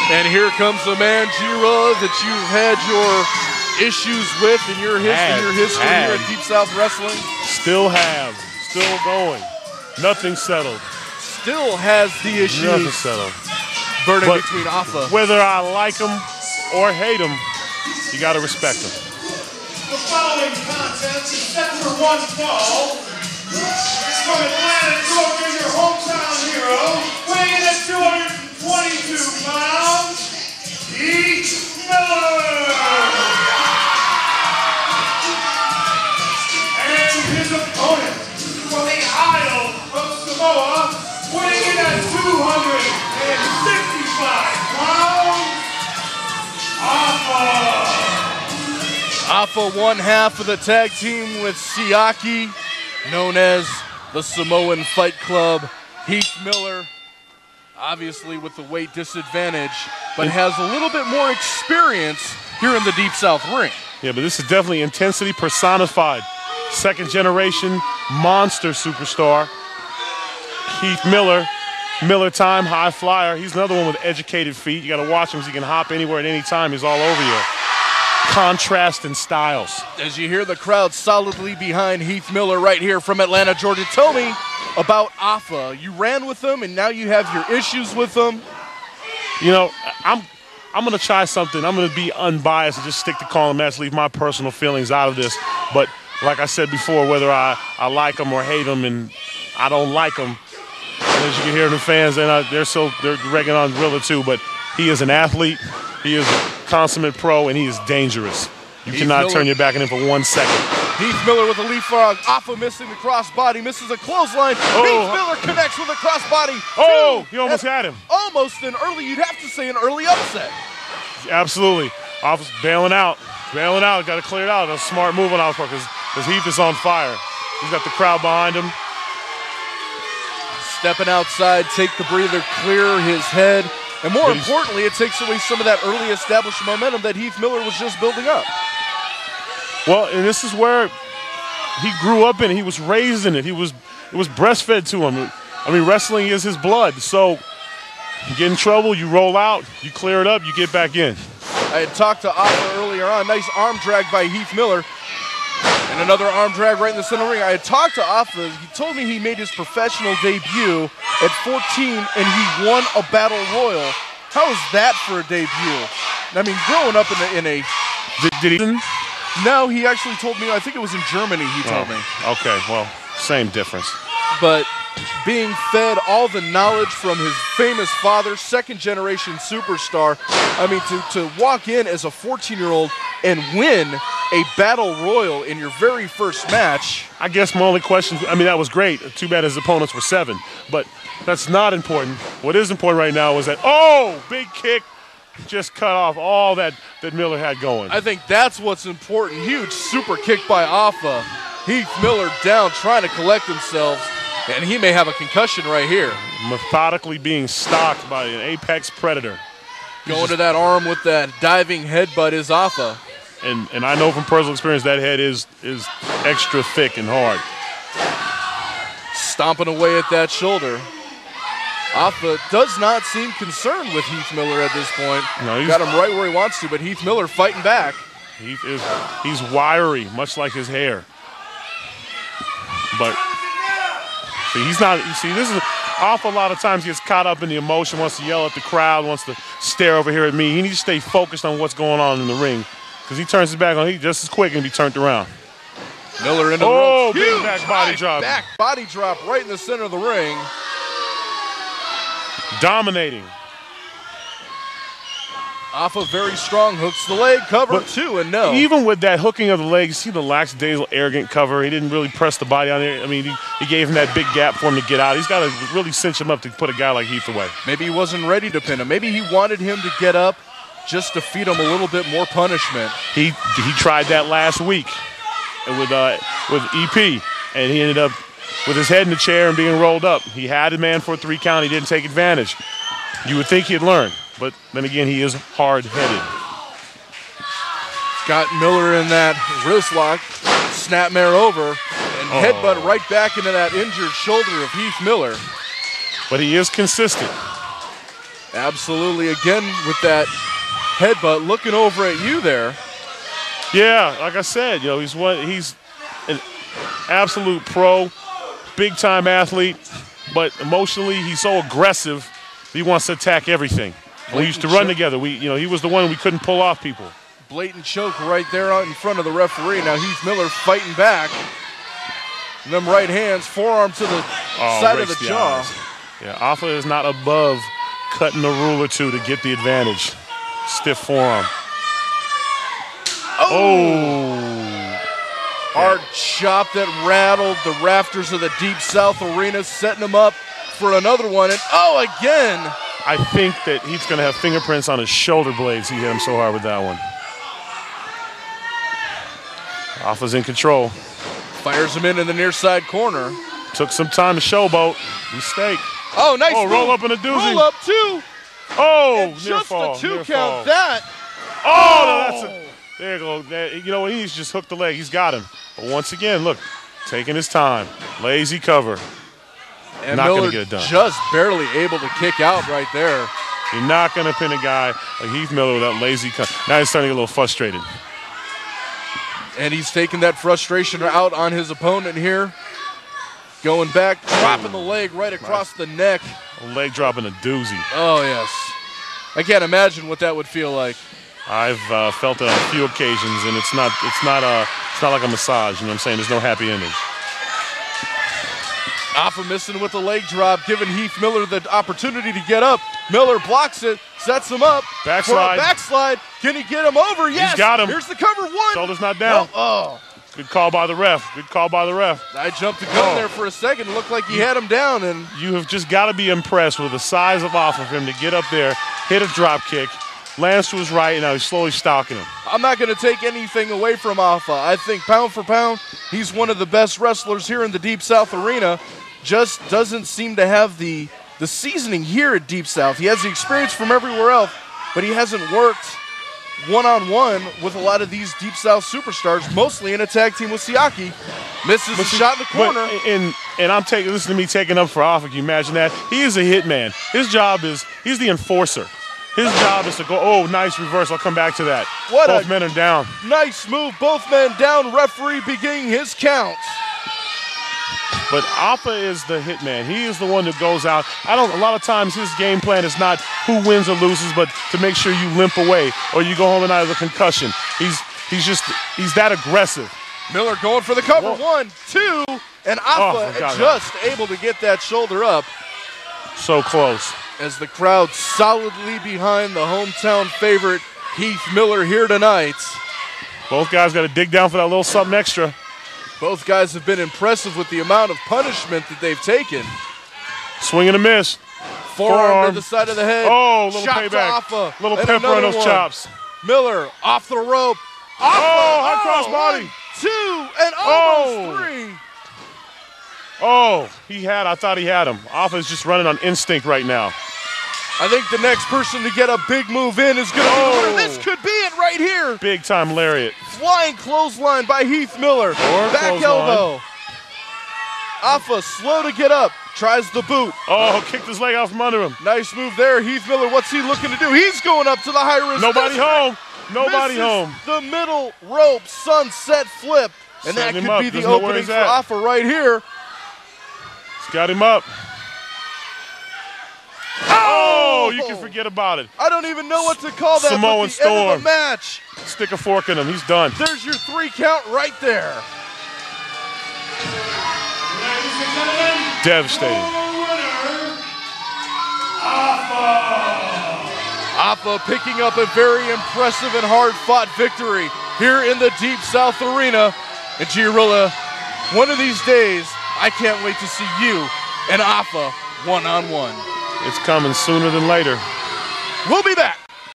And here comes the man, Jiro, that you've had your issues with in your history here at Deep South Wrestling. Still have. Still going. Nothing settled. Still has the issues. Nothing settled. Burning between Afa. Whether I like him or hate him, you got to respect him. The following contest is set for one fall. From Atlanta, Georgia, your hometown hero, weighing in at 222 pounds, Heath Miller. And his opponent from the Isle of Samoa, weighing in at 255 pounds, Afa. Afa, one half of the tag team with Siaki, known as the Samoan Fight Club. Heath Miller, obviously with the weight disadvantage, but has a little bit more experience here in the Deep South ring. Yeah, but this is definitely intensity personified. Second generation monster superstar. Heath Miller, Miller time, high flyer. He's another one with educated feet. You got to watch him because he can hop anywhere at any time. He's all over you. Contrast in styles. As you hear the crowd solidly behind Heath Miller right here from Atlanta, Georgia. Tell me about Afa. You ran with him and now you have your issues with him. You know, I'm going to try something. I'm going to be unbiased and just stick to calling match, leave my personal feelings out of this. But like I said before, whether I like him or hate him, and I don't like him, and as you can hear the fans, they're regging on Gorilla too, but he is an athlete. He is a consummate pro, and he is dangerous. You cannot turn your back on him for 1 second. Heath Miller with a leapfrog. Afa missing the crossbody, misses a clothesline. Heath Miller connects with a crossbody. Oh, he almost had him. Almost an early, you'd have to say an early upset. Absolutely. Afa's bailing out. Bailing out. Got to clear it out. A smart move on Afa because Heath is on fire. He's got the crowd behind him. Stepping outside, take the breather, clear his head. And more importantly, it takes away some of that early established momentum that Heath Miller was just building up. Well, and this is where he grew up in it. He was raised in it. It was breastfed to him. I mean, wrestling is his blood. So you get in trouble, you roll out, you clear it up, you get back in. I had talked to Afa earlier on. Nice arm drag by Heath Miller. And another arm drag right in the center ring. I had talked to Afa. He told me he made his professional debut at 14 and he won a battle royal. How is that for a debut? I mean, growing up in a Did he? No, he actually told me, I think it was in Germany he told me. Okay, well, same difference. But being fed all the knowledge from his famous father, second generation superstar, I mean, to walk in as a 14-year-old and win a battle royal in your very first match. I guess my only question, I mean, that was great. Too bad his opponents were 7, but that's not important. What is important right now is that, big kick, just cut off all that Miller had going. I think that's what's important. Huge super kick by Afa. Heath Miller down, trying to collect themselves, and he may have a concussion right here. Methodically being stalked by an apex predator. Going to that arm with that diving headbutt is Afa. And I know from personal experience that head is extra thick and hard. Stomping away at that shoulder. Afa does not seem concerned with Heath Miller at this point. No, got him right where he wants to, but Heath Miller fighting back. He's wiry, much like his hair. But see, he's not. You see, this is Afa. A lot of times gets caught up in the emotion, wants to yell at the crowd, wants to stare over here at me. He needs to stay focused on what's going on in the ring, because he turns his back on. He just as quick and be turned around. Miller in the ropes. Big back body drop. Back body drop right in the center of the ring. Dominating. Afa very strong, hooks the leg, cover, 2 and no. Even with that hooking of the leg, see the lackadaisical, arrogant cover. He didn't really press the body on there. I mean, he gave him that big gap for him to get out. He's got to really cinch him up to put a guy like Heath away. Maybe he wasn't ready to pin him. Maybe he wanted him to get up just to feed him a little bit more punishment. He tried that last week with EP, and he ended up with his head in the chair and being rolled up. He had a man for a 3 count. He didn't take advantage. You would think he'd learn, but then again, he is hard-headed. Got Miller in that wrist lock, snapmare over, and headbutt right back into that injured shoulder of Heath Miller. But he is consistent. Absolutely. Again with that headbutt, looking over at you there. Yeah, like I said, he's an absolute pro, big-time athlete, but emotionally he's so aggressive that he wants to attack everything. We used to run together. He was the one we couldn't pull off people. Blatant choke right there out in front of the referee. Now Heath Miller fighting back. And them right hands, forearm to the side of the jaw. Yeah, Afa is not above cutting a rule or two to get the advantage. Stiff forearm. Oh! Hard chop that rattled the rafters of the Deep South Arena, setting him up for another one. And again! I think that he's going to have fingerprints on his shoulder blades. He hit him so hard with that one. Afa's in control. Fires him in the near side corner. Took some time to showboat. Mistake. Oh, nice move. Roll up in a doozy. Roll up, two. Oh, and near just fall. the two near count. fall. That. Oh, no, there you go. You know what? He needs to just hook the leg. He's got him. But once again, look, taking his time. Lazy cover. And not Miller going to get it done. Just barely able to kick out right there. You're not going to pin a guy like Heath Miller with that lazy cover. Now he's starting to get a little frustrated. And he's taking that frustration out on his opponent here. Going back, dropping the leg right across the neck. A leg drop in a doozy. Oh, yes. I can't imagine what that would feel like. I've felt it on a few occasions, and it's not like a massage. You know what I'm saying? There's no happy ending. Afa missing with the leg drop, giving Heath Miller the opportunity to get up. Miller blocks it, sets him up. Backslide. For a backslide. Can he get him over? Yes. He's got him. Here's the cover. One. Shoulders not down. No. Oh. Good call by the ref. Good call by the ref. I jumped the gun there for a second. It looked like he had him down. And you have just got to be impressed with the size of Afa for him to get up there, hit a drop kick, lands to his right, and now he's slowly stalking him. I'm not going to take anything away from Afa. I think pound for pound, he's one of the best wrestlers here in the Deep South Arena. Just doesn't seem to have the seasoning here at Deep South. He has the experience from everywhere else, but he hasn't worked one-on-one with a lot of these Deep South superstars, mostly in a tag team with Siaki. Misses a shot in the corner. And I'm listen to me taking up for Afa. Can you imagine that? He is a hitman. His job is, he's the enforcer. His job is to go, oh, nice reverse. I'll come back to that. Both men are down. Nice move. Both men down. Referee beginning his count. But Afa is the hitman. He is the one that goes out. A lot of times his game plan is not who wins or loses, but to make sure you limp away or you go home and out with a concussion. He's that aggressive. Miller going for the cover. Whoa. 1, 2, and Afa just able to get that shoulder up. So close. As the crowd solidly behind the hometown favorite, Heath Miller, here tonight. Both guys got to dig down for that little something extra. Both guys have been impressive with the amount of punishment that they've taken. Swing and a miss. Forearm to the side of the head. Oh, little shot payback. To Afa. Little pepper on those chops. Miller off the rope. Afa, high cross body. 1, 2, and almost 3. Oh, I thought he had him. Afa's just running on instinct right now. I think the next person to get a big move in is going to be the winner. This could be it right here. Big time lariat. Flying clothesline by Heath Miller. Back elbow. Afa slow to get up. Tries the boot. Oh, kicked his leg out from under him. Nice move there. Heath Miller, what's he looking to do? He's going up to the high risk. Nobody home. Nobody home. The middle rope sunset flip. And that could be the opening for Afa right here. He's got him up. Oh, you can forget about it. I don't even know what to call that. Samoan Storm. End of the match. Stick a fork in him. He's done. There's your 3 count right there. Devastating. Afa picking up a very impressive and hard-fought victory here in the Deep South Arena. And Giarilla, one of these days, I can't wait to see you and Afa one-on-one. It's coming sooner than later. We'll be back.